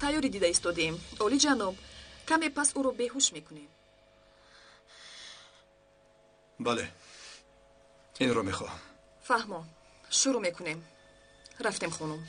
تیاری دیده ایستادیم. اولی جناب، کمی پس او رو بیهوش میکنیم. بله، این رو میخوام. فهمم. شروع میکنیم. رفتیم خونم.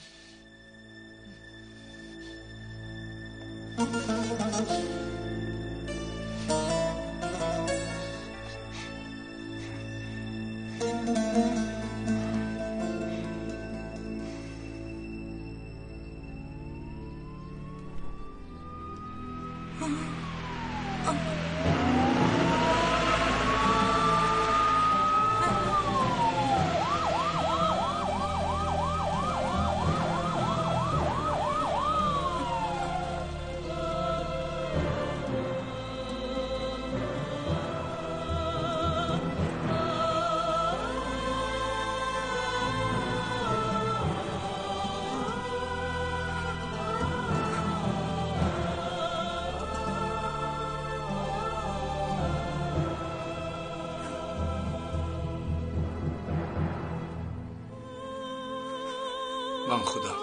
من خودم.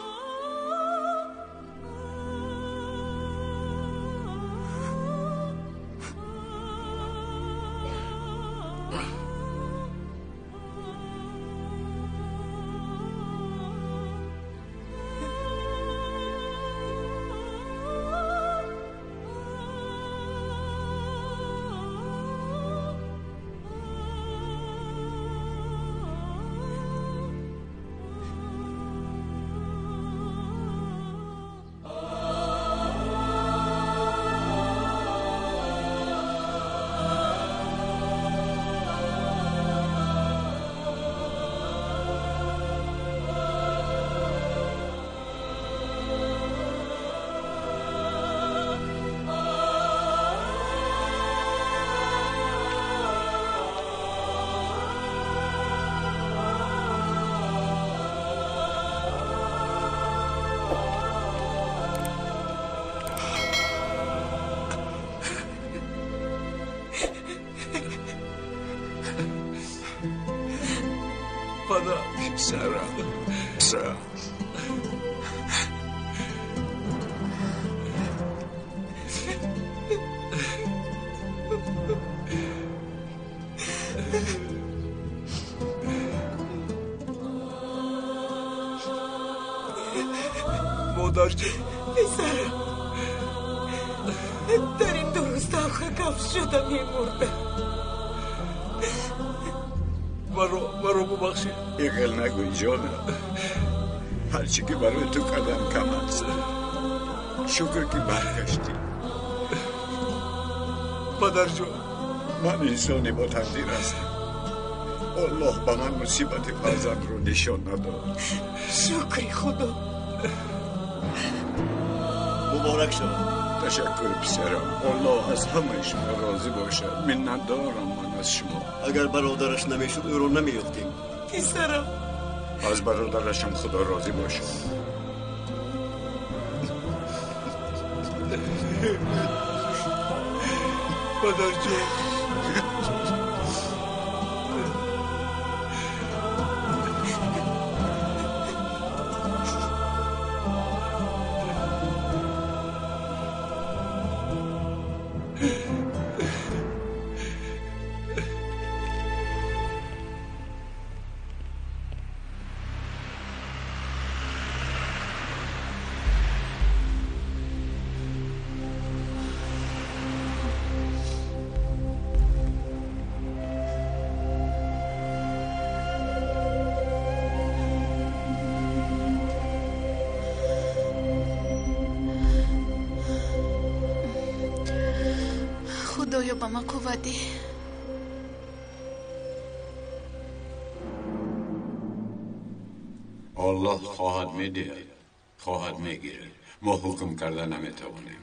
سارا مادر جان، پسرم، در این 2 روز داخل کف شدم میمردم. مرا ببخشید. ایقل نگوی جانم، هرچی که برای تو کردم کم است. شکر که برگشتی. پدر جان، من انسانی با تقدیر هستم. الله به من مصیبت فرزند رو نشان نداد. شکری خدا. مبارک شد. تشکر پسرم. الله از همه شما راضی باشد. منت دارم من از شما. اگر برادرش نمیشد او رو نمیافتیم. پسرم، از برادرشم خدا راضی باشد. پدر جان، خدایا به من قوت ده. الله خواهد میدهد، خواهد میگیرد. ما حکم کرده نمیتوانیم.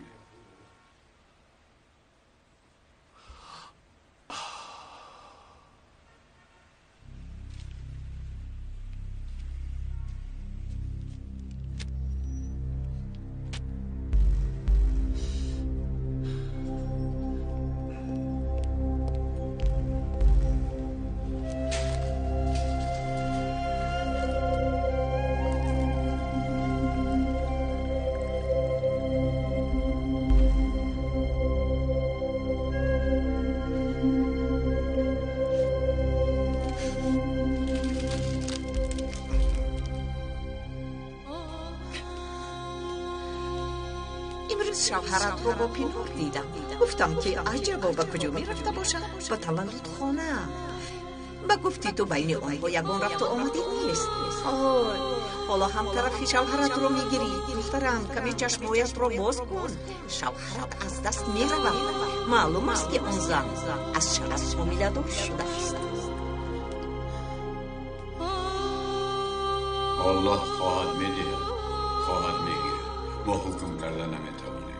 امروز شوهرت رو با پینور دیدم. گفتم که عجبا به کجا میرفته باشد؟ به تولد خانه. با گفتی تو بین آنها یگان رفت و آمده نیست. حالا هم طرف شوهرت رو میگیری. دخترم کمی چشمایت رو باز کن. شوهرت از دست میرود. معلوم است که آن زن از شرف حامله دار شده است. الله خواهد میدید، خواهد میگیره. ما حکم کردن نمیتوانیم.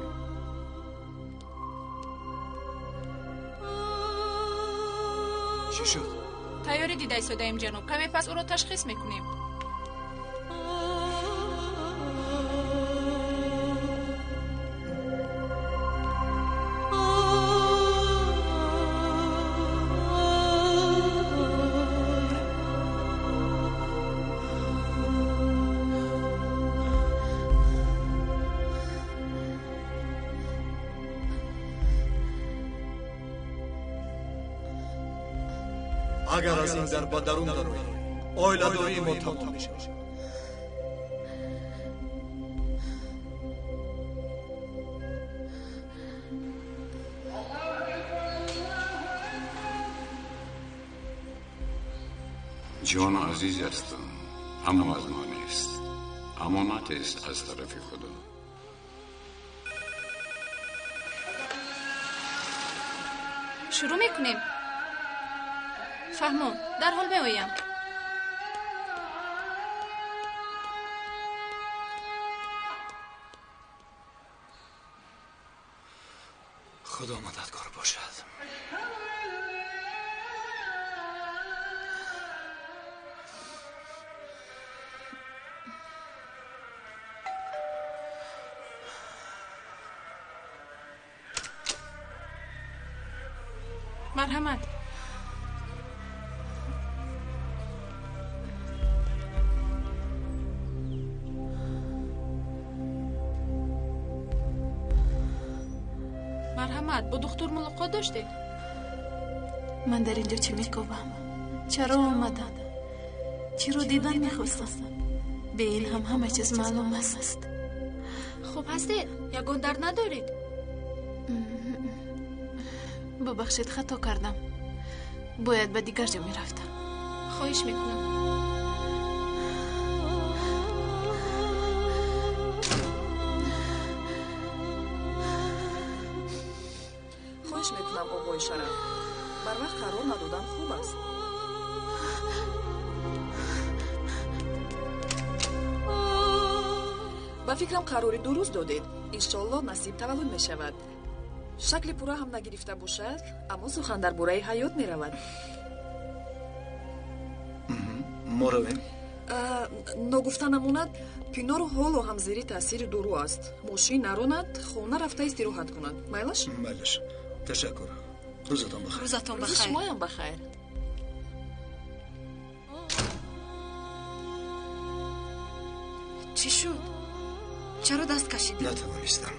چی شد؟ تیاری دیده ایستاده‌ایم جناب. کمی پس او را تشخیص میکنیم. اگر از این در درون دروی اویلادوری ما تمام میشه. جان عزیز است، اما از ما نیست. امانت است از طرف خدا. شروع میکنیم. فهمون در حال میآیم. خدا مددگار باشد. مرحمت. مرحمت، با دکتر ملاقات داشته؟ من در اینجا چی میکنم؟ چرا آمدم؟ چی رو دیدن میخواستم؟ به این هم همه چیز معلوم است. خوب هستید؟ یگان درد ندارید؟ ببخشید خطا کردم. باید به دیگر جا میرفتم. خواهش میکنم. خواهش میکنم آقای شرف، بر وقت قرار ندادن خوب است. با فکرم قراری 2 روز دادید. انشالله نصیب تولد میشود. شکل پورا هم نگرفته باشد، اما سخن در باره حیات میرود. ما رویم. نگفته نماند پینار حال و هم زیر تاثیر دورو است. ماشین نراند، خانه رفته استراحت کند. میلش؟ میلش. تشکر. روزتان بخیر. روزتان روز بخیر. شما هم بخیر. چی شد؟ چرا دست کشیدی؟ نتوانستم.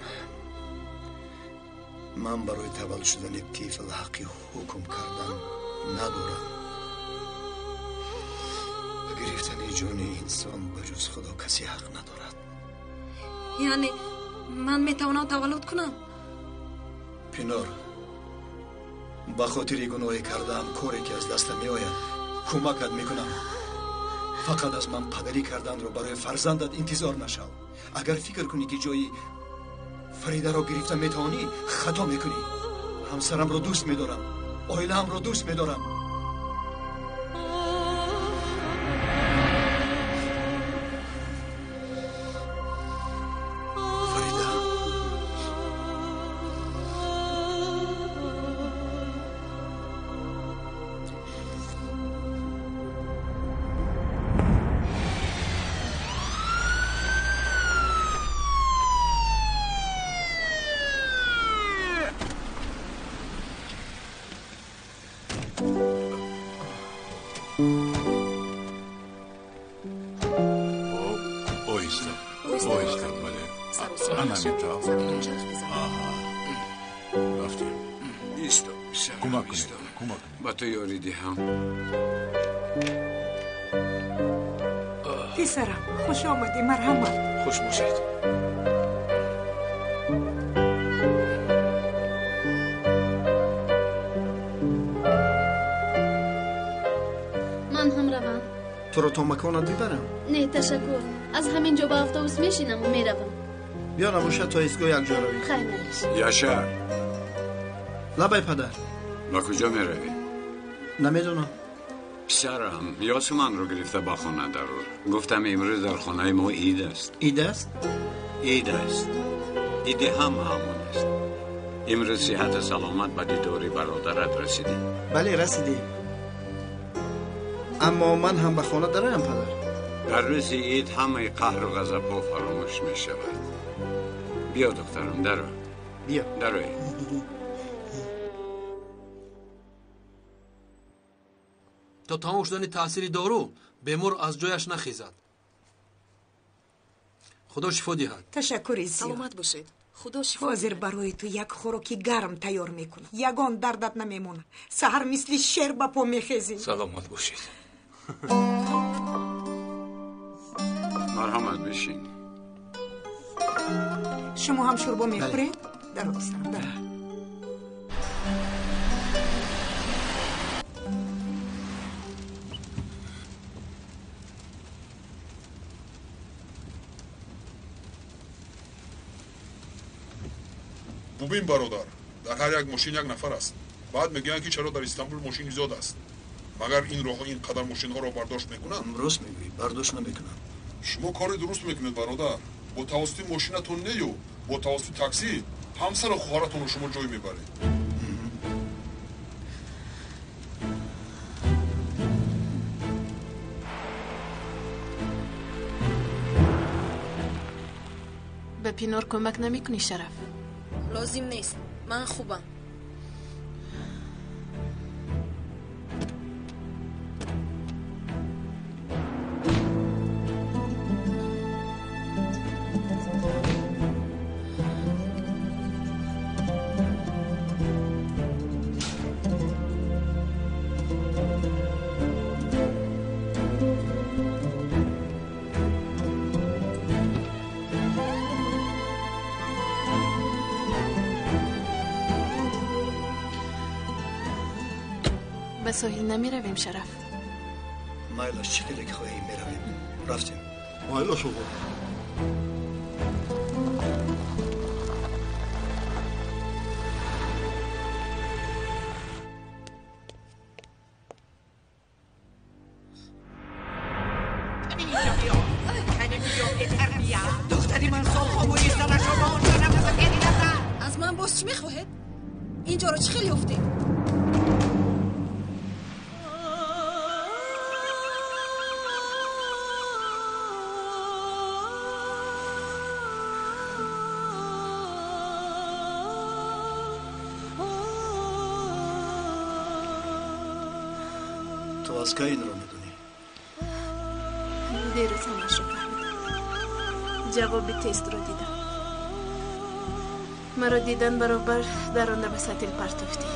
من برای تولد شدن طفل حقی حکم کردن ندارم. گرفتن جان انسان بجز خدا کسی حق ندارد. یعنی من میتوانم تولد کنم؟ پینار، با خاطر گناهی کردم کاری که از دستم میآید کمکت میکنم. فقط از من پدری کردن رو برای فرزندت انتظار نشو. اگر فکر کنی که جایی فریده را گرفته میتوانی خطا میکنی. همسرم رو دوست میدارم، عائله‌ام رو دوست میدارم. با تو یاری دهم. پسرم خوش آمدی. مرحمت. خوش باشید. تو رو تا مکانت ببرم. نه تشکر. از همینجا با اتوبوس میشینم و میروم. بیا نباشه تا ایستگاه یک جا روی. خیلی ممنون. یاشار لبای پدر. با کجا میروی؟ نمیدونم. پسرم یاسو من رو گرفته با خانه درور. گفتم امروز در خانه ما عید است. عید است؟ عید است. عید همون است. امروز صحت سلامت به دیداری برادرت رسیدی. بله رسیدی. اما من هم به خانه دارم پدر. در روز عید همه قهر و غضب ها فراموش می شود. بیا دخترم درو. بیا. دروی. تا تمام شدن تاثیر دارو بیمار از جایش نخیزد. خدا شفا دهد. تشکر زیاد. سلامت باشید. خدا شفا. حاضر برای تو یک خوراکی گرم تیار میکنم. یگان دردت نمیمونه. سحر مثل شیر با پا میخیزی. سلامت باشید. مرحمت بشین. شما هم شوربا میخورید؟ درستم در. ببین برادر، در هر یک ماشین یک نفر است. بعد میگن که چرا در استانبول ماشین زیاد است. مگر این راه این قدر ماشین ها را برداشت میکنن؟ درست میگویی، برداشت نمیکنن. شما کار درست میکنید برادر. با توسط ماشینتون نیو، با توسط تاکسی همسر و خواهرتون رو شما جای میبرید. به پینور کمک نمیکنی شرف؟ لازم نیست. من خوبم. به ساحل نمی رویم شرف؟ مایلاش چی که خواهی می رویم. رفتیم. مایلا شما دختری من سالها بویی سر شما اونجا نفس گری نزد. از من باز چی میخواهید؟ اینجا رو چه خیلی افتید؟ تو از که این رو میدونی؟ دیروز همش رو فهمیدم. جواب تست رو دیدم. مرا دیدن برابر درانده به سطل پرتوفتی.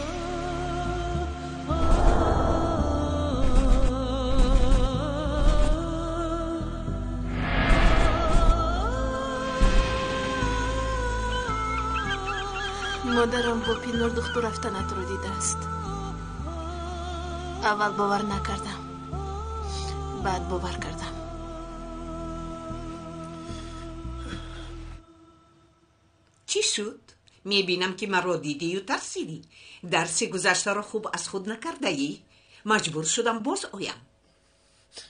مادرم با پینور دختر رفتنت رو دیده است. اول باور نکردم، بعد باور کردم. چی شد؟ میبینم که مرا دیدی و ترسیدی. درس گذشته را خوب از خود نکرده ای؟ مجبور شدم باز آیم.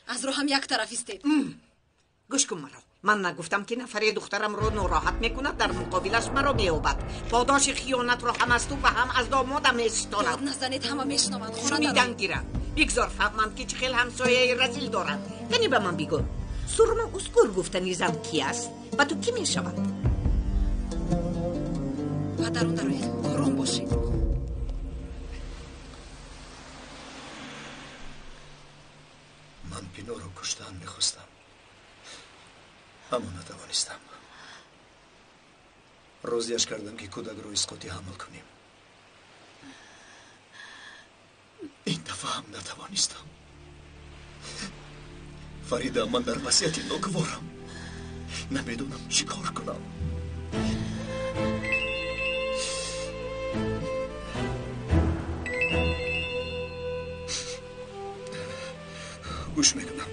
از رو هم یک طرف استید. گوش کن مرا. من نگفتم که نفر دخترم رو ناراحت میکند در مقابلش مرا میابد. پاداش خیانت رو هم از تو و هم از دامادم استانم. یاد نزنید همه میشنوند. شو میدن گیرم. بگذار فهمم که چه خیل همسایه رزیل دارد. یعنی به من بگو سرما اسکور گفتنی زن کی است؟ و تو کی میشود؟ پدرون دروید. آروم باشید. من پینو رو کشتن میخواستم، اما نتوانستم. روزیش کردم که کودک رو اسقاطی حمل کنیم. این دفعه هم نتوانستم. فریده، من در وضعیت ناگوارم. نمیدونم چی کار کنم. گوش میکنم.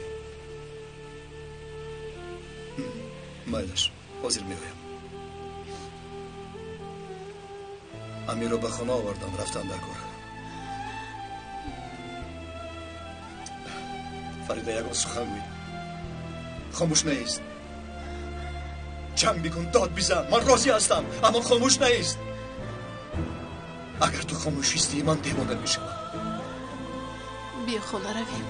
майлаш ҳозир меоям. амирро ба хона овардам, рафтам дар кор. фарида, ягон сухан гӯй. хомӯш наист. ҷанг бикун, дод бизан. ман розӣ ҳастам, аммо хомӯш наист. агар ту хомӯш истӣ, ман девона мешавам. бия хона равем.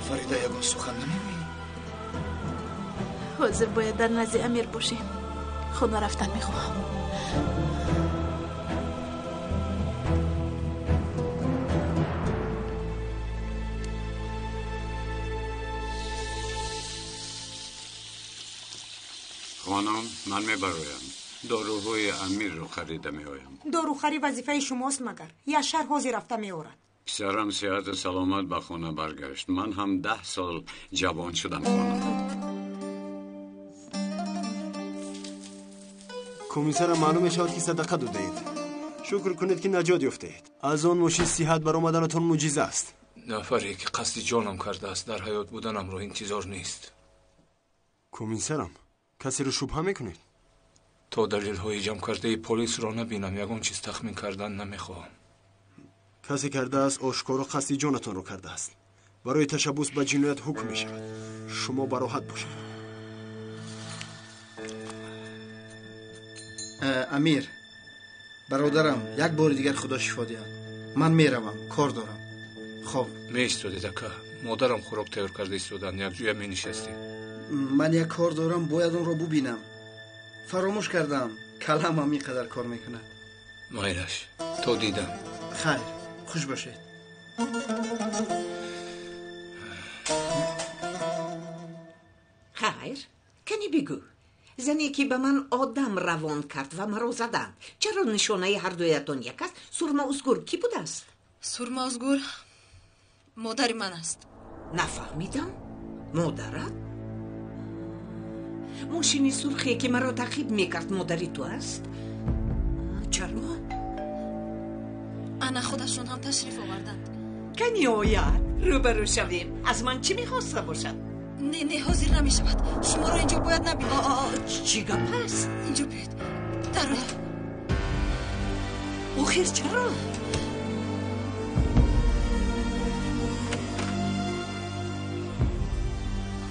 фарида, ягон сухан намегӯӣ? ҳозир бояд дар назди амир бошем. хона рафтан мехоҳам. خانم، من میبرویم. داروهای امیر رو خریده میآیم. داروخری وظیفه شماست مگر. یشر حاضر رفته میآورد. پسرم صحت و سلامت به خانه برگشت. من هم 10 سال جوان شدم خانم. کمیسر معلوم شد که صدقه دادید. شکر کنید که نجات یافتید. از آن ماشین صحت بر آمدنتون معجزه است. نفری که قصد جانم کرده است در حیات بودنم رو انتظار نیست. کمیسرم کسی رو شبهه میکنید؟ تا دلیل های جمع کرده پلیس را نبینم یگان چیز تخمین کردن نمیخواهم. کسی کرده است آشکارا قصد جانتان رو کرده است. برای تشبوس به جنایت حکم می شود. شما براحت باشید. امیر برادرم یک بار دیگر خدا شفا دهد. من میروم، کار دارم. خب میایستادی دکا. مادرم خوراک تیار کرده ایستادن، یک جویا می نشستی. من یک کار دارم، باید اون را ببینم. فراموش کردم کلم هم اینقدر کار میکنه. مایلش تو دیدم. خیر، خوش باشید. خیر، کنی بگو. زنی که به من آدم روان کرد و مرا زدند، چرا نشانه هر دویتان یک است؟ سرما ازگور کی بود است؟ سرما ازگور مادر من است. نفهمیدم. مادرت؟ ماشینی سرخی که مرا تعقیب میکرد مادری تو است؟ چرا؟ انا خودشون هم تشریف آوردند. کنی آید روبرو شویم. از من چی میخواسته باشد؟ نه حاضر نمیشود. شما رو اینجا باید نبینید. چی گپ است؟ اینجا بیاید. در رو آخر چرا؟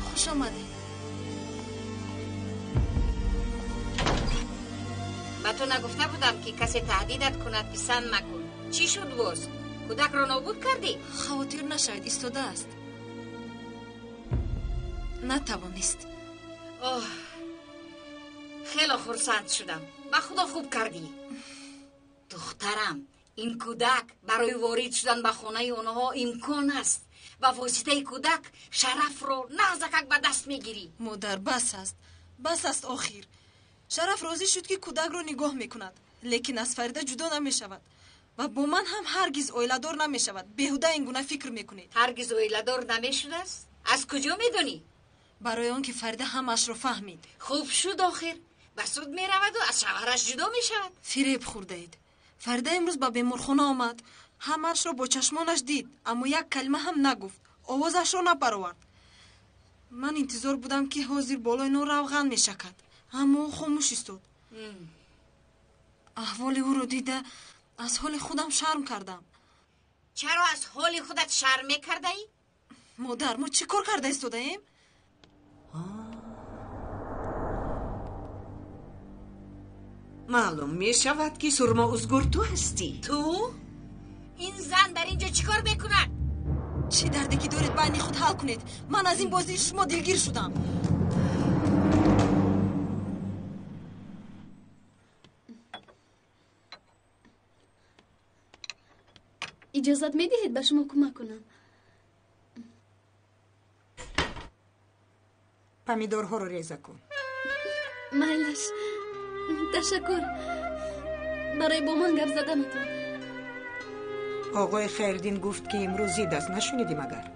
خوش آمده. با تو نگفته بودم که کسی تهدیدت کند پسند مکن. چی شد باز؟ کودک را نابود کردی؟ خواطر نشاید، ایستاده است. نتوانست. خیلی خرسند شدم. با خدا خوب کردی. دخترم، این کودک برای وارد شدن به خانه اونها امکان است. با واسطه کودک شرف رو نازکک به دست میگیری. مادر بس است آخر. شرف راضی شد که کودک رو نگاه میکند، لیکن از فریده جدا نمیشود و با من هم هرگز اویلادار نمیشود. بیهوده این گونه فکر میکنید. هرگز اویلادار نمیشده است؟ از کجا میدونی؟ برای آن که فریده همش رو فهمید. خوب شد آخر. به سود میرود و از شوهرش جدا میشود. فریب خورده اید. فریده امروز با بیمارخانه آمد، همش رو با چشمانش دید، اما یک کلمه هم نگفت، آوازش رو نپرورد. من انتظار بودم که حاضر بالای نو روغن میشکد، اما او خاموش ایستاد. احوال او رو دیده از حال خودم شرم کردم. چرا از حال خودت شرم میکرده ای؟ مادر، ما چی کار کرده ایستاده ایم؟ معلوم می شود که سرما ازگور تو هستی. تو؟ این زن در اینجا چیکار میکند؟ چی دردی که دارید بین خود حل کنید. من از این بازی شما دلگیر شدم. اجازت میدهید به شما کمک کنم؟ پمیدورها رو ریزه کن. مایلش، تشکر برای با من گپ زدنتون. آقای خیردین گفت که امروز زید است، نشنیدی مگر؟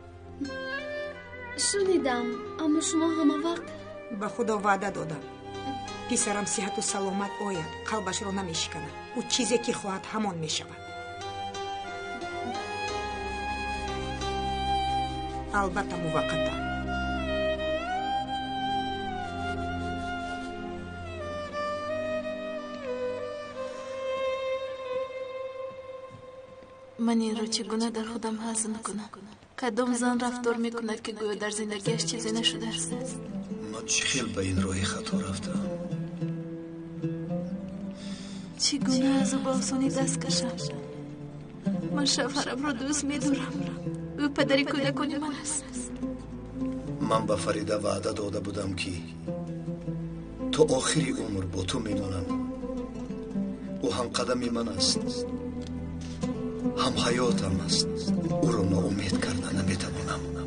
شنیدم، اما شما همه وقت. به خدا وعده دادم پسرم صحت و سلامت آید، قلبش رو نمیشکنه. او چیزی که خواهد همان میشود. البته موقتا. من این رو چگونه در خودم هضم کنم؟ کدام زن رفتار میکند که گویا در زندگیش چیزی نشده است؟ من چه خیل به این راه خطا رفتم. چگونه از او با آسانی دست کشم؟ من شوهرم را دوست می‌دارم. او پدری کودکان من است. من به فریده وعده داده بودم که تا آخری عمر با تو میمانم. او هم قدم من است، هم حیاتم است. او را ناامید کرده نمیتوانم.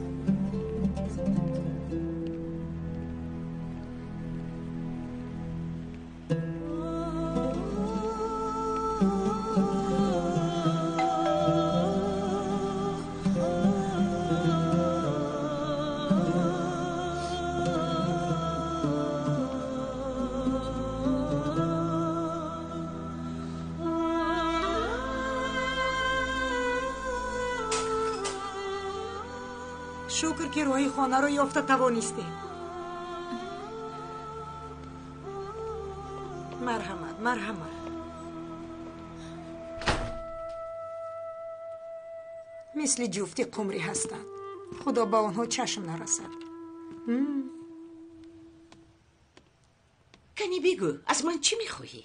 شکر که روی خانه رو یافته توانستی. مرحمت. مثل جفتی قمری هستند. خدا با آنها چشم نرسد. کنی بگو از من چی میخواهی؟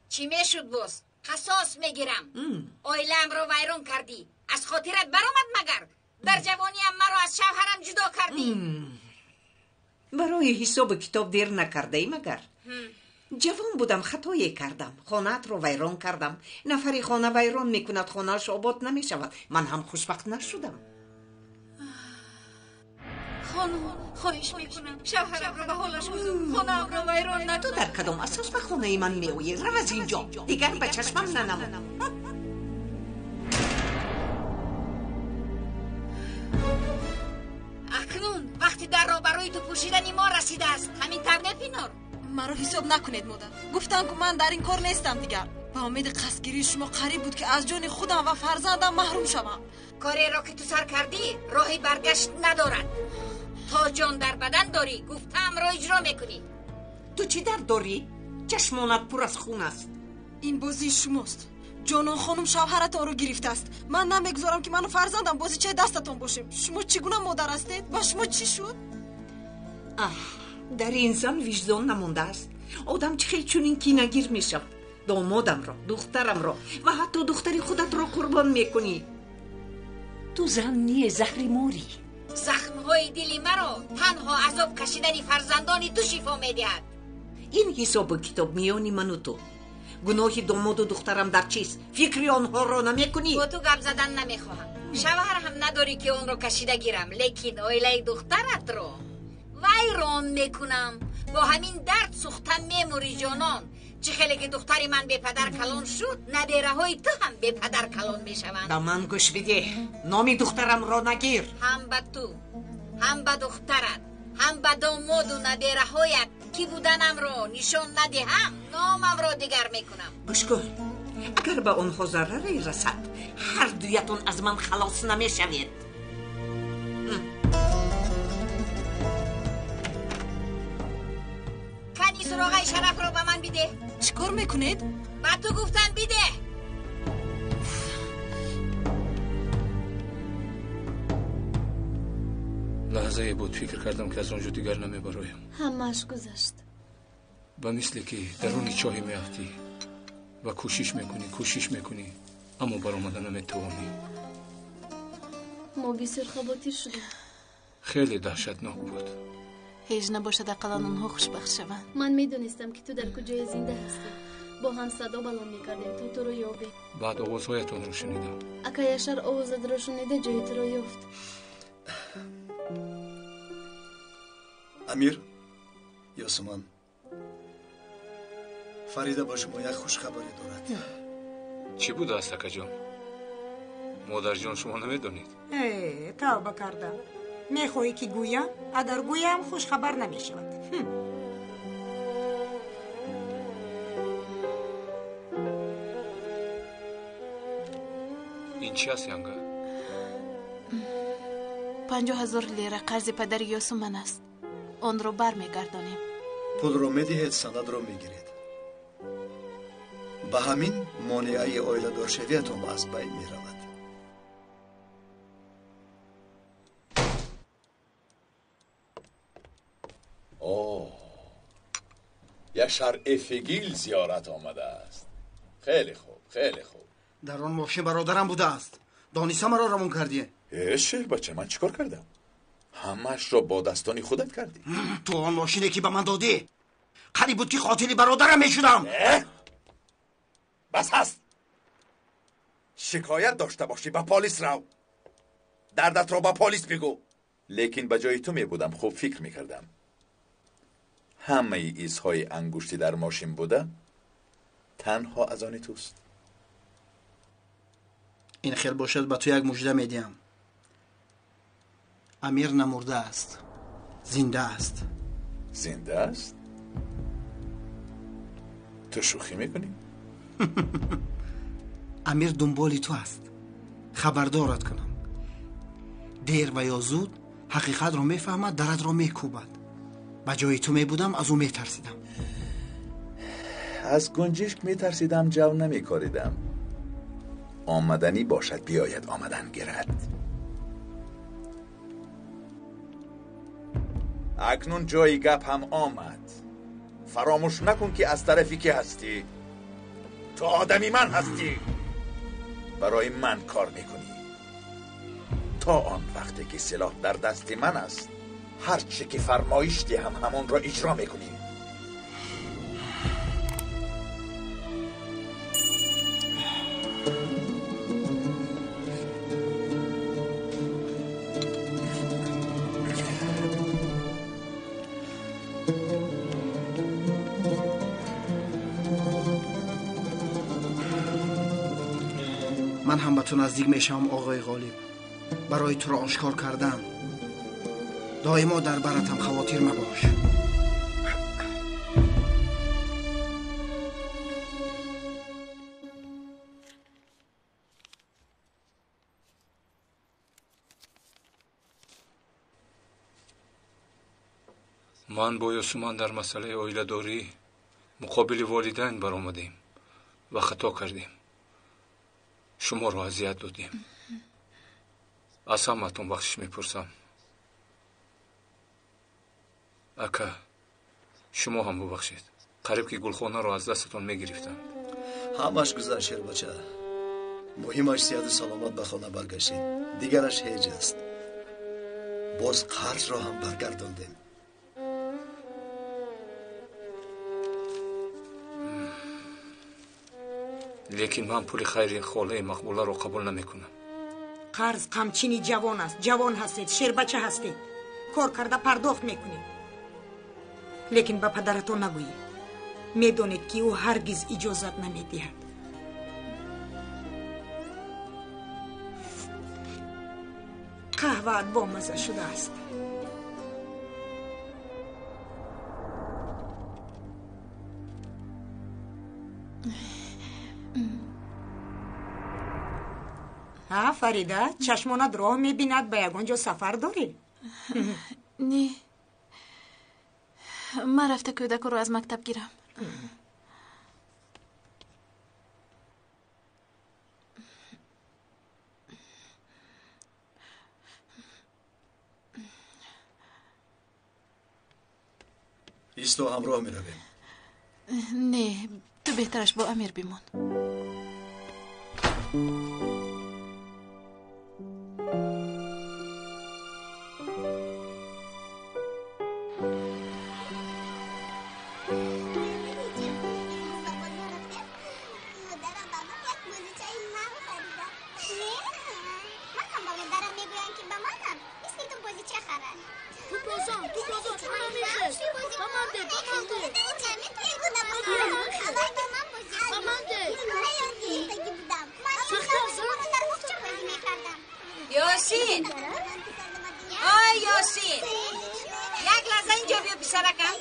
چی میشد باز؟ قصاص میگیرم. آیلم رو ویران کردی. از خاطرت برآمد مگر؟ در جوانیم مرا از شوهرم جدا کردی. برای حساب کتاب دیر نکرده ای مگر؟ جوان بودم، خطایی کردم، خانه‌ات رو ویران کردم. نفری خانه ویران میکند خانه‌اش آباد نمیشود. من هم خوشبخت نشدم. خانم خواهش میکنم شوهرم رو به حالش گذار. خانه‌ام رو ویران نکن. تو در کدام اساس به خانه من میآیی؟ رو از اینجا دیگر به چشمم ننم. اکنون وقتی در را برای تو پوشیدنی ما رسیده است. همین طبع پینار. مرا حساب نکنید مادر. گفتم که من در این کار نیستم دیگر. به امید قصدگیری شما قریب بود که از جان خودم و فرزندم محروم شوم. کاری را که تو سر کردی راهی برگشت ندارد. تا جان در بدن داری گفتم را اجرا میکنی. تو چی در داری؟ چشمانت پر از خون است. این بازی شماست. جانان خانم شوهرتان رو گرفته است. من نمیگذارم که من و فرزندم بازی چه دستتان باشیم. شما چگونه مادر هستید؟ با شما چی شد؟ در این زن وجدان نمونده است. آدم چه چونین کینه‌گیر میشود. دامادم را، دخترم را و حتی دختری خودت را قربان میکنی. تو زنی زهری ماری. زخمهای دلی مرا تنها عذاب کشیدن فرزندان تو شفا میدهد. این حساب کتاب میانی من و تو. گناه داماد و دخترم در چیست؟ فکری آنها را نمیکنی؟ با تو گپ زدن نمیخواهم. شوهر هم نداری که اون رو کشیده گیرم، لیکن اویله دخترت رو ویران میکنم. با همین درد سوختم میموری جانان. چه خیلی که دختری من به پدر کلان شد، نبیره های تو هم به پدر کلان میشوند. به من گوش بده، نامی دخترم را نگیر. هم به تو، هم به دخترت، هم به داماد و نبیره هایت کی بودنم را نشان ندهم، نامم را دیگر میکنم. گوش کن، اگر به آنها ضرری رسد هر دویتون از من خلاص نمیشوید. کنی سراغ شرف را به من بده. چیکار میکنید؟ به تو گفتن بده. لحظه بود فکر کردم که از اونجا دیگر نمیبرایم. همش گذشت. و مثل که درون چاهی میافتی و کوشش میکنی اما برآمدن نمیتوانی. ما بسیار خباتی شدیم. خیلی دهشتناک بود. هیچ نباشد اقلا اونها خوشبخت شوند. من میدونستم که تو در کجای زنده هستی. با هم صدا بلند میکردیم تا تو رو یابیم. بعد آوازهایتان رو شنیدم. اکا یشر آوازت رو شنیده جای تو رو یافت. امیر، یاسمان، فریده با شما یک خوش خبری دارد. چی بود استکا جان؟ مادر جان شما نمیدونید؟ توبه کردم. میخواهی که گویم؟ اگر گویم خوش خبر نمیشود. این چی است ینگا؟ 50,000 لیره قرض پدر یاسمان است. آن رو بر میگردانیم. پول رو میدهید، سند رو میگیرید. ба ҳамин монеаи оиладоршавиятон аз байн меравад. яшар ефигил зиёрат омада аст. хеле хуб, хеле хуб. дар он мошин бародарам будааст. дониса маро равон кардие. шербача, ман чӣ кор кардам? ҳамаашро бо дастони худат кардӣ. ту он мошине ки ба ман додӣ қариб буд ки қотили бародарам мешудам. бас ҳаст. шикоят дошта бошӣ ба полис рав. дардатро ба полис бигӯ. лекин ба ҷои ту мебудам, хуб фикр мекардам. ҳамаи изҳои ангуштӣ дар мошин буда танҳо аз они туст. ин хел бошад ба ту як мужда медиҳам. амир намурда аст, зинда аст. зинда аст? ту шӯхӣ мекунӣ? амир дунболи ту аст. хабардорат кунам. дер ва ё зуд ҳақиқатро мефаҳмад, даратро мекӯбад. ба ҷои ту мебудам, аз ӯ метарсидам. аз гунҷишк метарсидам, ҷав намекоридам. омаданӣ бошад биёяд омадан гирад. акнун ҷои гап ҳам омад. фаромӯш накун ки аз тарафи ки ҳастӣ. ту одами ман ҳастӣ. барои ман кор мекунӣ. то он вақте ки силоҳ дар дасти ман аст, ҳар чӣ ки фармоиш диҳам ҳамонро иҷро мекунӣ. من هم به تو نزدیک میشم آقای غالب. برای تو را آشکار کردم. دائما در براتم خواطر مباش. من با یوسمان در مسئله اویله‌داری مقابل والدین برآمدیم و خطا کردیم. شما رو اذیت دادیم. از همتون بخشش میپرسم. اکا شما هم ببخشید. قریب که گلخانه رو از دستتون میگرفتن. همش گذشت شیربچه. مهمش صحت سلامت به خانه برگشتید. دیگرش هیچ است. باز قرض رو هم برگرداندیم. لیکن من پول خیر خاله مقبوله رو قبول نمیکنم. قرض قمچینی جوان است. جوان هستید، شیربچه هستید. کار کرده پرداخت میکنید. لیکن با پدرتون نگویید. میدونید که او هرگز اجازت نمیدهد. قهوه با مزه شده است. فریده چشمانت راه میبیند به یگان جا سفر داری؟ نه من رفته کودک رو از مکتب گیرم. ایستو همراه میرویم. نه تو بهترش با امیر بیمون. یاسین آی یاسین یک لحظه اینجا بیا پسرکم.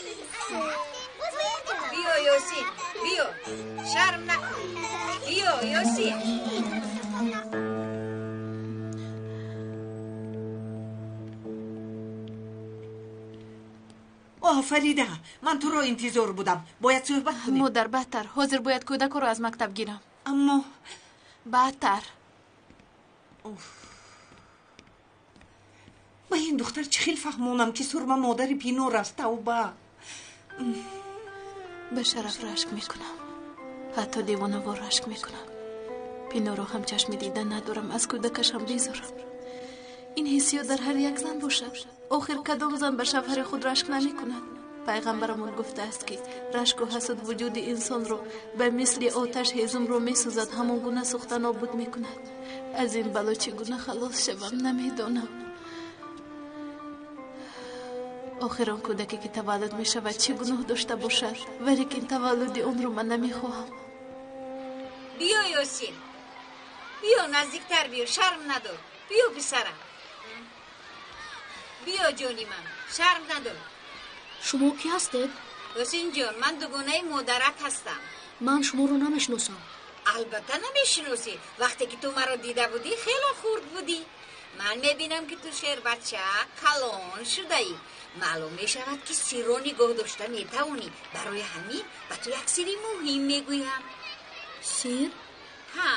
بیا یاسین بیا شرم نکن. بیا یاسین. فریده من تو رو انتظار بودم. باید صحبت کنیم. مادر بدتر. حاضر باید کودک رو از مکتب گیرم. اما بدتر. با این دختر چه خیلی فهمونم که سرما مادر پینور است. توبه. به شرف رشک میکنم. حتی دیوانه وار رشک میکنم. پینور رو هم چشم دیدن ندارم. از کودکش هم بیزارم. این حسیات در هر یک زن باشد. آخر کدام زن به شوهر خود رشک نمی کند؟ پیغمبرمون گفته است که رشک و حسد وجود انسان رو به مثل آتش هیزم رو می سوزد، همون گونه سوخته نابود می کند. از این بلا چگونه خلاص شوم نمیدانم. آخر آن کودکی که تولد می شود چه گناه داشته باشد، ولیکن تولد اون رو من نمی خواهم. بیا یاسین، بیا نزدیکتر بیا، شرم ندار. بیا پسرم، بیا جانی من، شرم ندار. شما کی هستید؟ یاسین جان، من دوگانه مادرت هستم. من شما رو نمیشناسم. البته نمیشناسی. وقتی که تو مرا دیده بودی خیلی خورد بودی. من میبینم که تو شیر بچه کلان شده ای. معلوم میشود که سر را نگاه داشته میتوانی. برای همین به تو یک سری مهم میگویم. سر؟ ها.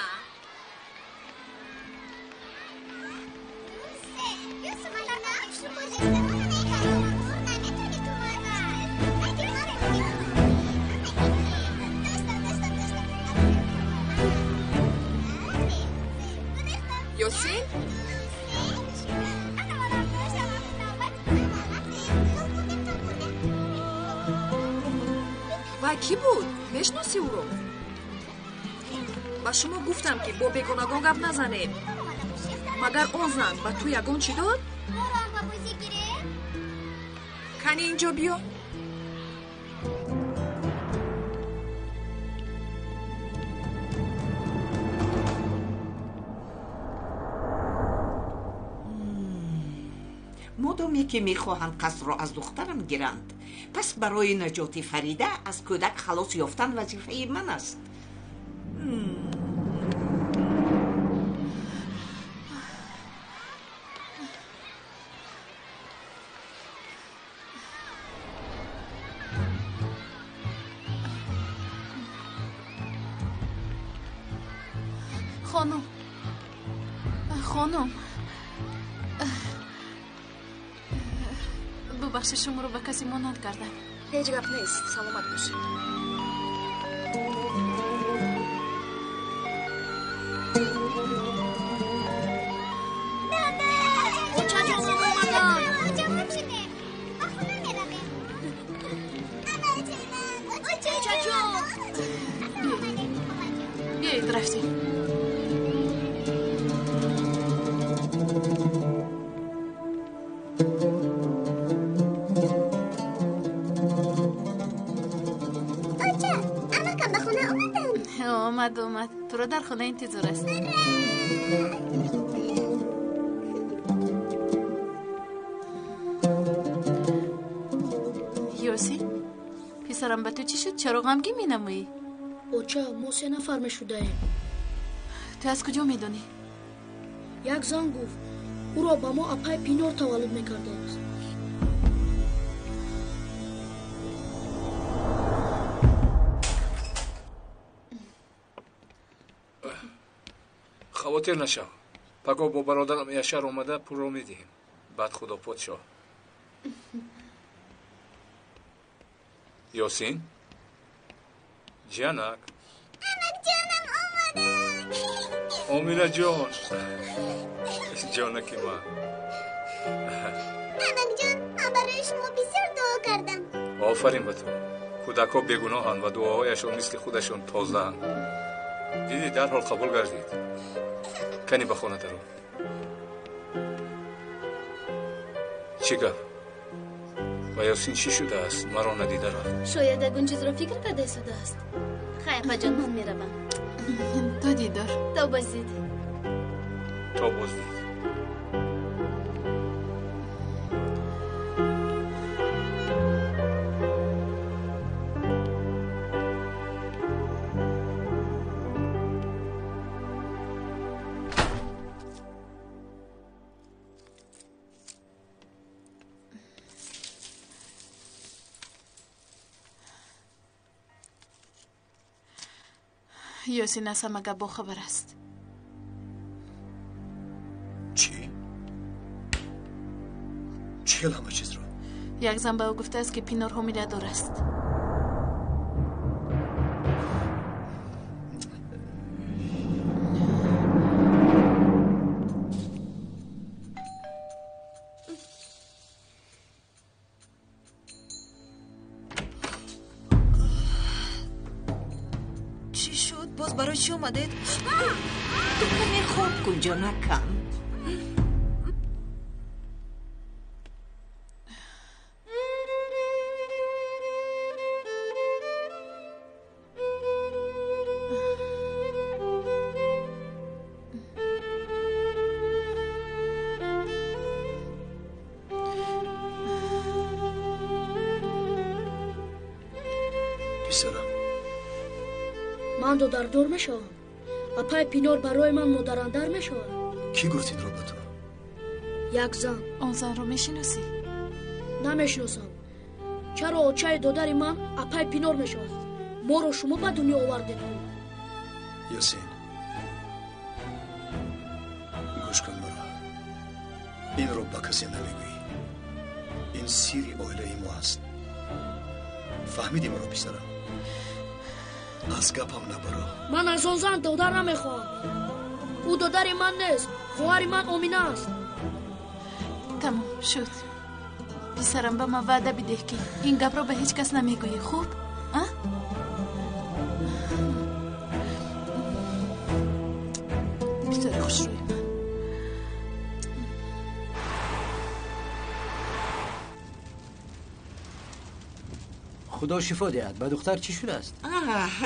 یاسین؟ و کی بود؟ میشناسی او رو؟ با شما گفتم که با بیگانگان گپ نزنید. مگر اون زن با تو یگان چی داد؟ کنی اینجا بیا. مادامی که میخواهند قصر را از دخترم گیرند، پس برای نجات فریده از کودک خلاص یافتن وظیفه من است. خانم ببخشید شما رو به کسی مانند کردم. هیچ گپ نیست. سلامت باشید. بیایید رفتیم. اومد تو رو در خونه انتظار است. یوسی پسرم به تو چی شد؟ چرا غمگین می نمایی؟ اوچا ما 3 نفر می شده ایم. تو از کجا می دونی؟ یک زن گفت او را با ما اپای پینور تولد می کرده است. خاطر نشو. پگاه با برادرم یشر اومده پول رو میدیم. بعد خدا پادشاه. یاسین؟ جانک؟ امک جانم آمدن. آمینه جان. جانکی من. امک جان من برای شما بسیار دعا کردم. آفرین به تو. کودک ها بیگناهند و دعاهایشان مثل خودشان تازه‌اند. دیدی در حال قبول گردید. کنی به خانه درو. چی گفت؟ و یاسین چی شده است؟ مرا ندیده رفت. شاید اگه اون چیز را فکر کرده شده است. خیلی جان من میروم. تو دیدار. تا بازدید. تا بازدید. یاسین از همه با خبر است. چی؟ چیل همه چیز رو؟ یک زن به او گفته است که پینار حامله دار است. چی شد؟ باز برای چی اومدید؟ تو کمی خوب کن جانکم. من دودردار میشوم. اپای پینار برای من مادراندر میشود. کی گفت این رو به تو؟ یک زن. آن زن رو میشناسی؟ نمیشناسم. چرا آچه دودر من اپای پینار میشود؟ ما رو شما به دنیا آوردید. یاسین گوش کن مرا. این رو با کسی نمیگویی. این سیری عائله ما است. فهمیدی مرا پسرم؟ از گپم نبرو. من از آن زن دودر نمیخوام. او دودر من نیست. خواهر من آمینه است. تمام شد. پسرم به من وعده بده که این گپ رو به هیچ کس نمیگویی. خوب؟ پسر خوش روی من. خدا شفا دهد. به دختر چی شده است؟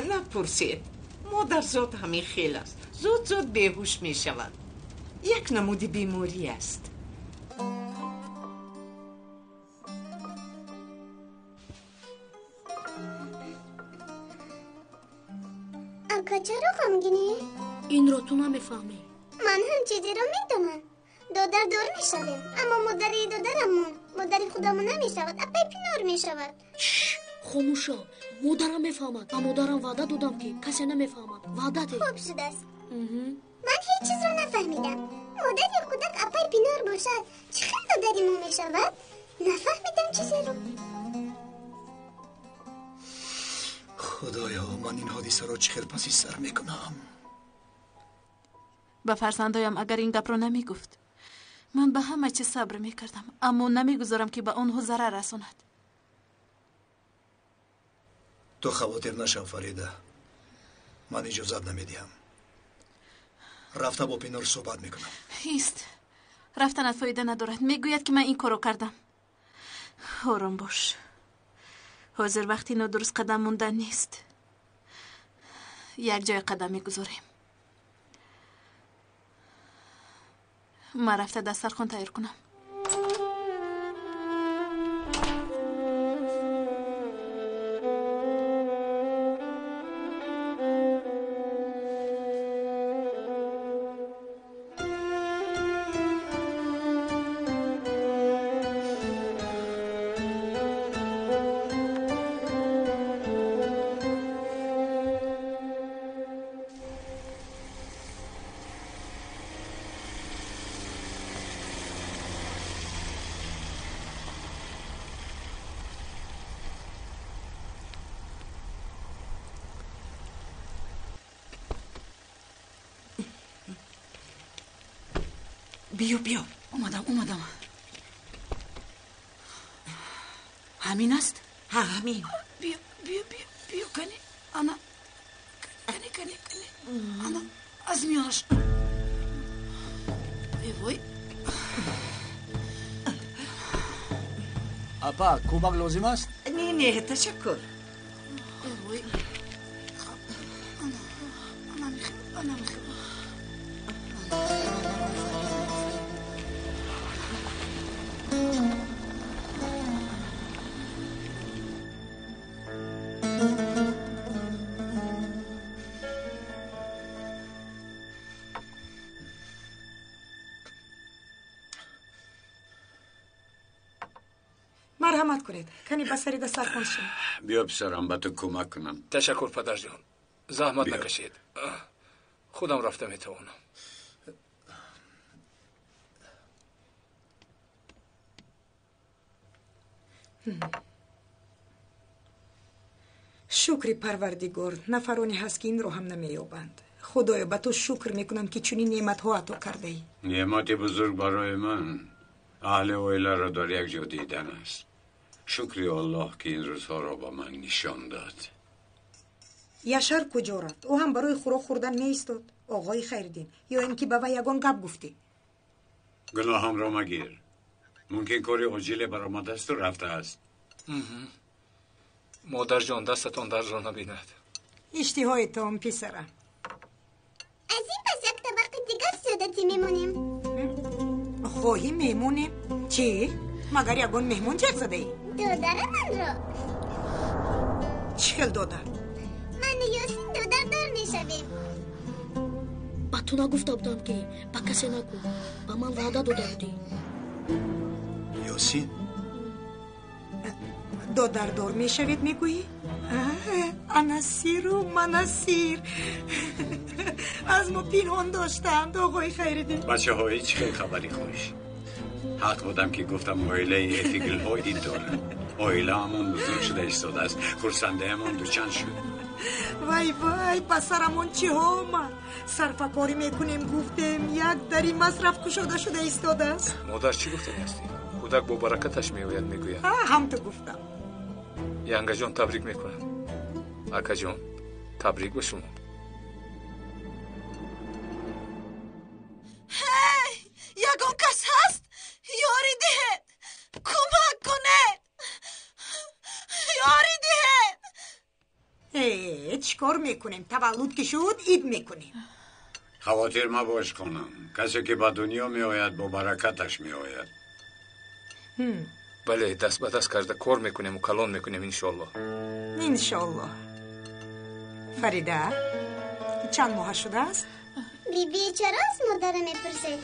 نپرسید. مادر زاد همین خیل است. زود بیهوش می شود. یک نمود بیماری است. اکا چرا غمگینی؟ این رو تو نمیفهمی. من هم چیزی رو میدونم. دودر دور میشویم، اما مادری دودرمون مادری خودمون نمیشود. اپای پینار میشود. خاموش شو. مادرم میفهمد. با مادرم وعده دادم که کسی نمیفهمد. وعده ده. خوب شده است. من هیچ چیز رو نفهمیدم. مادری کودک اپای پینار باشد چقدر دودریمون میشود؟ نفهمیدم چیزی رو. خدایا من این حادثه رو چخیر پسی سر میکنم. به فرزندایم اگر این گپ رو نمیگفت من به همه چیز صبر میکردم، اما نمیگذارم که به اونها ضرر رساند. تو خواطر نشو فریده. من اجازت نمیدیم. رفته با پینار صحبت میکنم. هیست. رفتنت فایده ندارد. میگوید که من این کارو کردم. آرام باش. حاضر وقتی نادرست قدم موندن نیست. یک جای قدم میگذاریم. من رفته دسترخوان تیار کنم. بیا اومدم. همین است؟ ها همین. بیا کنی انا کنی انا از میانش وای. اپا کمک لازم است؟ نه تشکر. وای انا میخوام مرحمت کنید. کنی بسری دسترخوان شد. بیا پسرم به تو کمک کنم. تشکر پدر جان. زحمت نکشید. خودم رفته میتوانم. شکر پروردگار، نفرانی هست که این رو هم نمییابند. خدایا به تو شکر میکنم که چنین نعمت ها عطا کرده ای. نعمت بزرگ برای من اهل اویله را در یک جا دیدن است. شکر الله که این روزها را با من نشان داد. یشر کجا رفت؟ او هم برای خوراک خوردن نیستاد. آقای خیردین، یا اینکه به یگان گپ گفتی؟ گناهم را مگیر. ممکن کاری عاجل برآمده است و رفته است. مادر جان دستتان در را نبیند. اشتهای تام پسرم. از این پس یک طبق دیگر سیادتی میمونیم. خواهی میمونیم؟ چی؟ مگر یگان مهمون چه زده ای؟ دادر من را. چی خیل دادر؟ من یاسین دادر دار میشویم. با تو نگفته بودم که با کسی نگو. با من وعده داده بودی. یاسین دادر دار میشوید میگویی؟ اناسیر و مناسیر از ما پینهان داشتند آقای خیردین. بچه های چه خبری خوش؟ حق بودم که گفتم اویله افیگل هایی داره. اویله همون بزرگ شده ایستاده است. خورسنده همون دوچند شد. وای وای پسرمون چی ها آمد؟ صرفکاری میکنیم گفتیم یک دری مصرف کشاده شده ایستاده است. مادر چی گفتنی هستی؟ کودک با برکتش میآید میگوید. هم تو گفتم. ینگه جان تبریک میکنم. اکا جان تبریک به شما. هی یگان کس هست؟ یاری دهد. کمک کنه. یاری دهد. چیکار میکنیم؟ تولد که شد عید میکنیم. خواطر مباش کنم. کسی که به دنیا میآید با برکتش میآید. بله دست به دست کرده کار میکنیم و کلان میکنیم انشالله. انشالله. فریده چند ماه شده است؟ بیبی چرا از مادرم میپرسید؟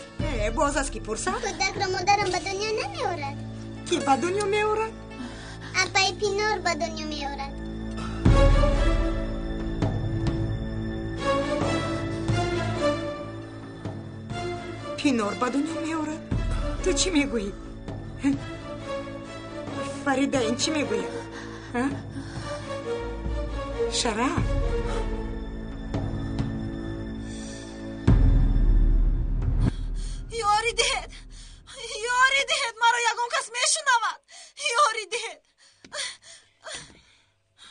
باز از کی پرسد؟ کودک را مادرم به دنیا نمیارد. کی به دنیا میارد؟ اپای پینار به دنیا میارد. پینار به دنیا میارد؟ تو چی میگویی؟ فریده این چی میگویی؟ شرف یاری دهد. یاری دهد مرا یگان کس میشنود. یاری دهد.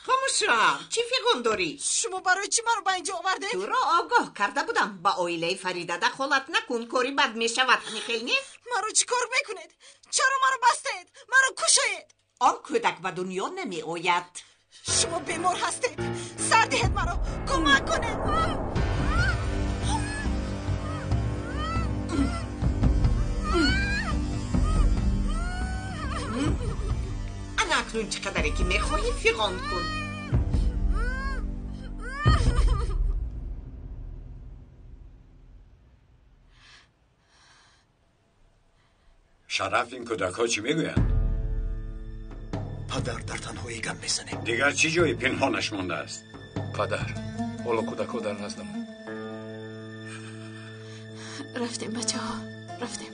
خاموشا چی فکر داری؟ شما برای چی مرا به اینجا آورده؟ تو را آگاه کرده بودم با اویله فریده دخالت نکن کاری بد میشود. خیلی نیست؟ مرا چی کار میکنید؟ چرا مرا بستید؟ مرا کشید. آن کودک به دنیا نمی آید. شما بیمار هستید. سر دهید مرا. کمک کنید. انا اکنون چقدره که میخواهی فیغان کن. شرف این کودک ها چی میگویند؟ پدر در تنهایی گم میزنیم. دیگر چی جایی پنهانش مانده است؟ پدر حالا کودک ها در نزدم. رفتیم بچه ها رفتیم.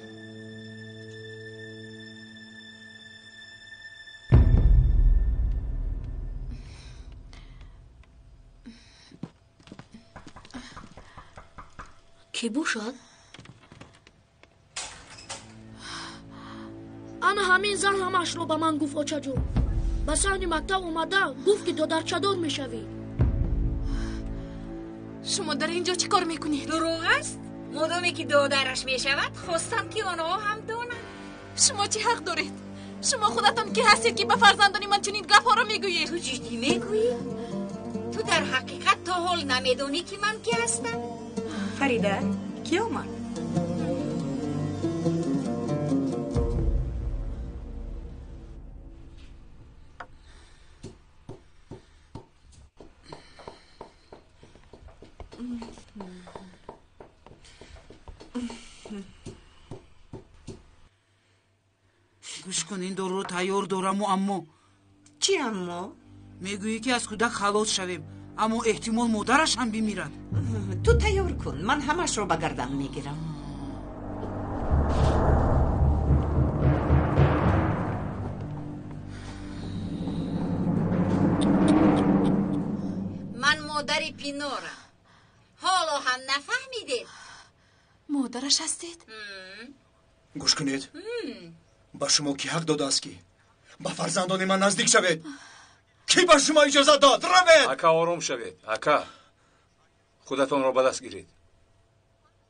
کی بوشد؟ انا همین زن همش رو به من گفت آچا جون. به صحن مکتب اومده گفت که دادرچه دار میشوی. شما در اینجا چی کار میکنید؟ دروغ است. مادامی که دادرش میشود خواستم که آنها هم دانند. شما چی حق دارید؟ شما خودتان که هستید که به فرزندان من چنین گپ ها را میگویید؟ تو جدی میگویی؟ تو در حقیقت تا حال نمیدانی که من کی هستم؟ فریده کی اومد؟ گوش کن این دارو رو تیار دارم و اما چی اما؟ میگویی که از کودک خلاص شویم اما احتمال مادرش هم بمیرد. تو تیار کن، من همش رو بگردم میگیرم. من مادر پینورم. حالا هم نفهمیدید؟ مادرش هستید؟ گوش کنید. با شما کی حق داده است که با فرزندان من نزدیک شوید؟ کی با شما اجازه داد؟ روید. اکا آروم شوید. اکا خودتون را به دست گیرید.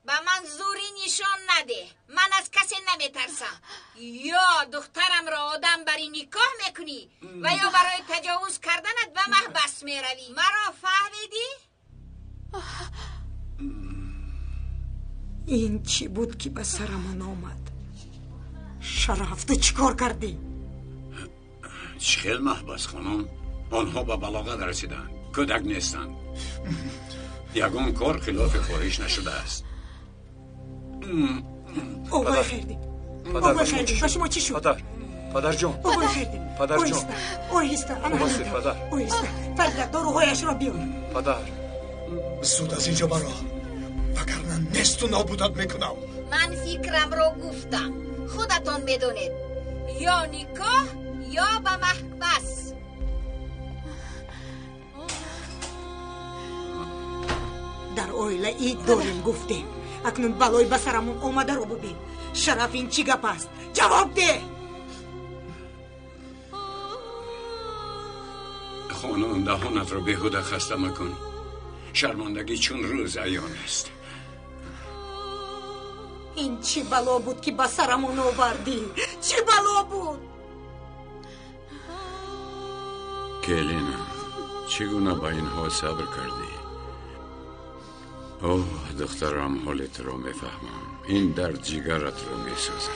به من زوری نشان نده. من از کسی نمیترسم. یا دخترم را آدم بری نکاح میکنی و یا برای تجاوز کردنت به محبس میروی. مرا فهمیدی؟ این چی بود که به سرمون آمد؟ شرف تو چیکار کردی؟ خیلی محبس خانم، آنها به بلاغت رسیدن، کودک نیستند. یگان کار خلاف خواهش نشده است. آقای خیردی، آقای خیردی، با شما چی شد؟ پدر جان، آقای خیردی، پدر جان، اویسته، پدر، اویسته، فرزند داروهایش را بیار. پدر، زود از اینجا برو، وگرنه نیست و نابودت میکنم. من فکرم رو گفتم، خودتون بدونید، یا نکاح یا به محبس. در اویله ای داریم گفتیم. اکنون بلای به سرمون آمده رو ببین. شرف این چی گپ است؟ جواب ده. خانم دهانت رو بیهوده خسته مکن. شرمندگی چون روز عیان است. این چی بلا بود که به سرمون آوردی؟ چی بلا بود؟ کلینا چگونه با اینها صبر کردی؟ اوه دخترم، حالت رو میفهمم. این درد جگرت رو میسوزه.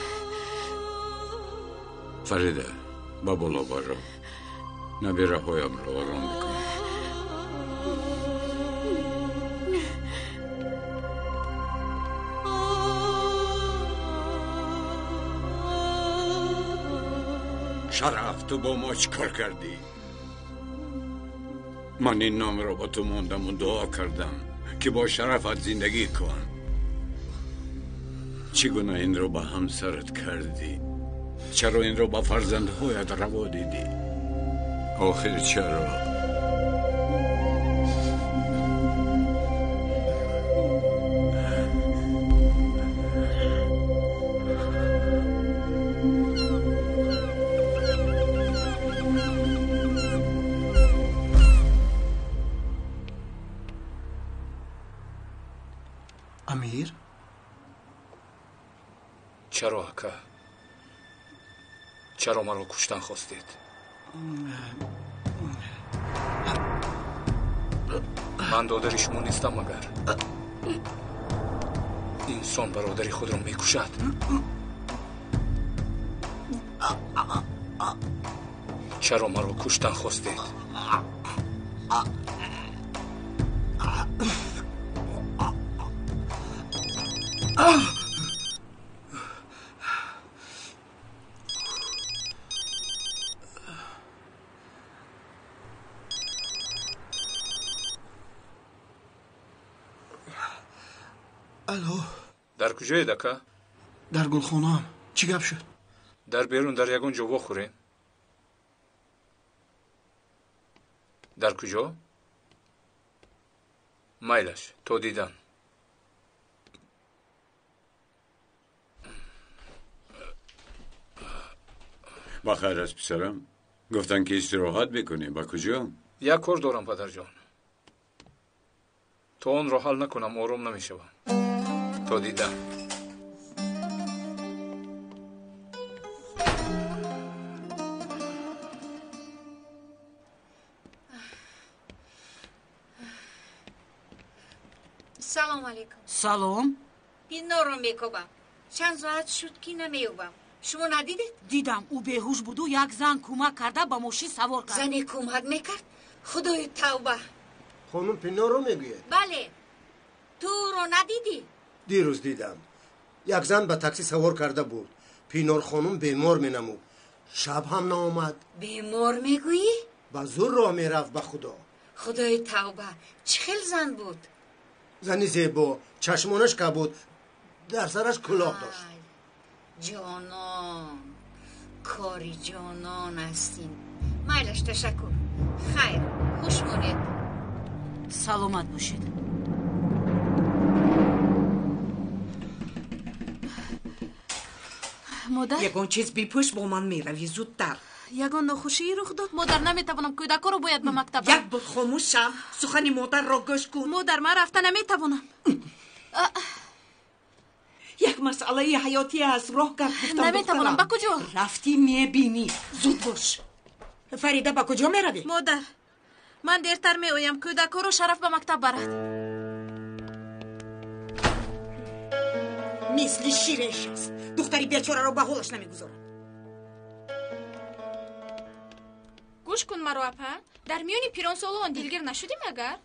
فریده با بالا برو، نبیره هایم رو آرام بکن. شرف تو با ما چی کار کردی؟ من این نام رو با تو موندم و دعا کردم که با شرفت زندگی کن. چگونه این رو با همسرت کردی؟ چرا این رو با فرزندهایت روا دیدی؟ آخر چرا؟ امیر؟ چرا اکا؟ چرا مرا کشتن خواستید؟ من دادر شما نیستم مگر؟ انسان برادری خود را میکشد. چرا مرا کشتن خواستید؟ الو، در کجایی دکا؟ در گلخونه‌ام. چی گپ شد؟ در بیرون در یگان جا بخوریم. در کجا؟ مایلش تو دیدم. بخیر است پسرم. گفتن که استراحت بکنی. با کجا؟ یک کار دارم پدر جان. تو آن را حل نکنم آروم نمیشوم. تو دیدم. سلام علیکم. سلام. پینور رو میکوبم. چند ساعت شد که نمیوبم. شما ندیدید؟ دیدم او بیهوش بود و یک زن کمک کرده با ماشین سوار کرد. زنی کمک میکرد؟ خدای توبه. خانم پینار رو میگوید؟ بله. تو رو ندیدی؟ دیروز دیدم. یک زن به تاکسی سوار کرده بود. پینار خانم بیمار مینمود. شب هم نامد. بیمار میگویی؟ با زور راه میرفت. به خدا خدای توبه چه خیل زن بود؟ زنی زیبا، چشمانش کبود، در سرش کلاه داشت. جانان، کاری جانان هستین. مایلش تشکر. خیر، خوش مونید. سلامت باشید. مادر یگان چیز بیپوش با من میروی زودتر. یگان ناخوشی رخ داد. مادر نمیتوانم کودکا رو باید به مکتب یک بود خاموش شو. سخن مادر را گوش کن. مادر من رفته نمیتوانم. یک مسئله حیاتی است. راه گرد گفتم نمیتوانم. با کجا رفتی میبینی؟ زود باش. فریده با کجا میروی؟ مادر من دیرتر میآیم. کودکا رو شرف به مکتب برد. مثل شیرش است. دختری بیچاره رو به حالش نمیگذارد. گوش کن مرو اپا. در میان پیرانسالوان دلگیر نشدیم اگر؟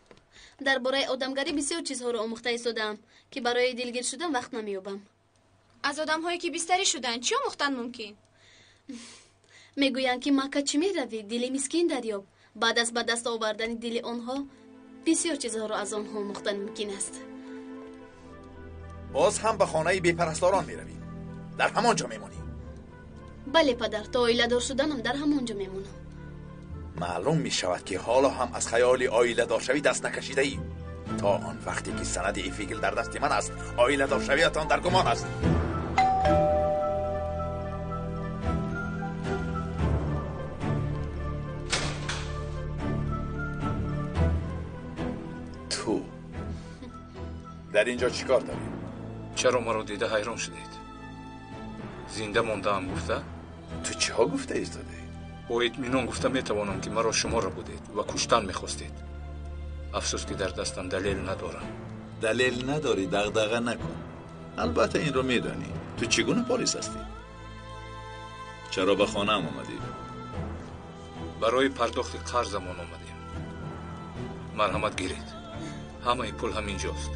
درباره آدمگری بسیار چیزها رو آموخته ایستادم که برای دلگیر شدن وقت نمییابم. از آدم‌هایی که بیستری شدن چی آموختن ممکن؟ میگویند که مکه چی میروی دل مسکین دریاب. بعد از به دست آوردن دل آنها بسیار چیزها رو از آنها آموختن ممکن است. باز هم به خانه بی‌پرستاران میروی؟ در همانجا میمونی؟ بله پدر، تا آیله دار شدنم در همانجا میمونم. معلوم میشود که حالا هم از خیال آیله دار شوی دست نکشیده ای. تا آن وقتی که سند ایفیگل در دست من است آیله دار شویتان در گمان است. تو در اینجا چیکار داری؟ چرا مرا دیده حیران شدید؟ زنده ماندم گفته؟ تو چه ها گفته ایستاده؟ با اطمینان گفته میتوانم که مرا شما را بودید و کشتن میخواستید. افسوس که در دستم دلیل ندارم. دلیل نداری، دغدغه نکن. البته این رو میدانی. تو چگونه پلیس هستی؟ چرا به خانه هم آمدی؟ برای پرداخت قرضمان آمدیم. مرحمت گیرید. همه پول همینجاست.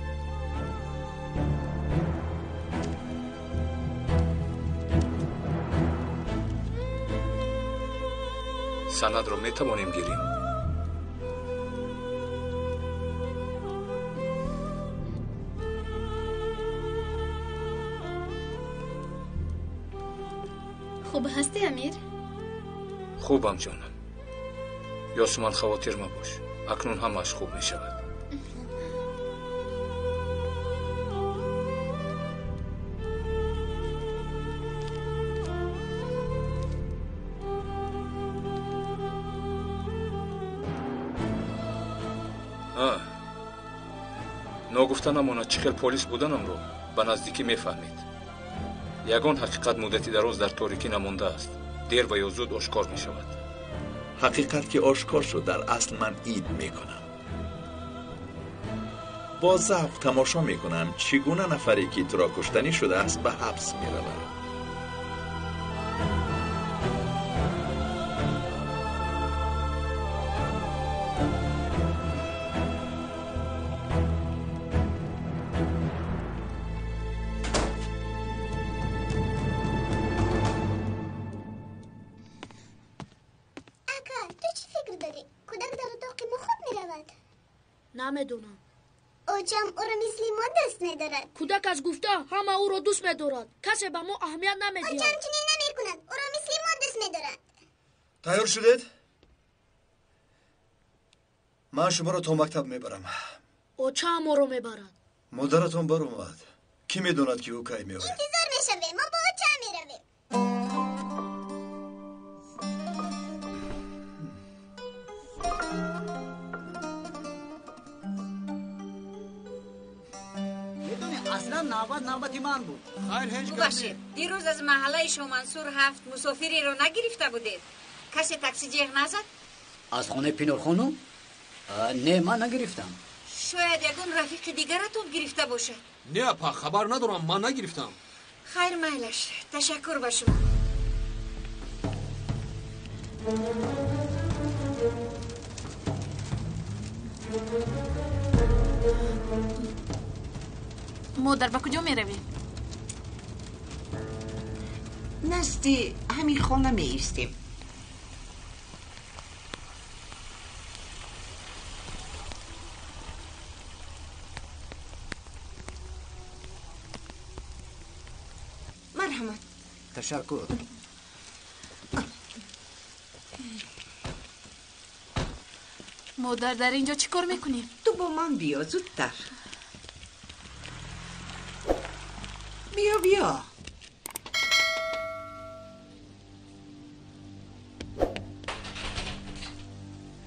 سند رو میتوانیم گیریم. خوب هستی امیر؟ خوبم جانم. یاسمان خواطر مباش. اکنون همش خوب می شود. ناگفته نماند چه خیل پلیس بودنم رو به نزدیکی میفهمید. یگان حقیقت مدتی دراز در تاریکی نمانده است. دیر و یا زود آشکار می شود. حقیقت که آشکار شد در اصل من اید میکنم. با ذوق تماشا میکنم چگونه نفری که تو را کشتنی شده است به حبس میرود. نمیدونم. اوچم او را مثل ما دوست میدارد. کودک از گفته همه او را دوست میدارد. کسی به ما اهمیت نمیدهد. اوچم چنین نمیکند. او را مثل ما دوست میدارد. تیار شدید؟ من شما را تا مکتب میبرم. اوچم او را میبرد. مادرتون بر اومد. کی میدوند که او کی میآید؟ انتظار میشویم. ما با اوچم میرویم. اصلا نوبتی من بود. خیر هیچ ببخشید دیروز از محله شما منصور 7 مسافری رو نگرفته بودید؟ کسی تاکسی جیغ نزد؟ از خانه پینور خانم؟ نه من نگرفتم. شاید یگون رفیق دیگرتون گرفته باشه. نه اپا خبر ندارم، من نگرفتم. خیر میلش، تشکر به شما. مادر به کجا میروی؟ نزد همین خانه میایستیم. زحمت. تشکر. مادر در اینجا چی کار میکنیم؟ تو با من بیا زودتر. بیا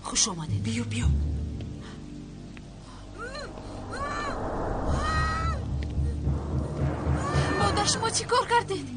خوش آمده. بیا مادر شما چی کار کردید؟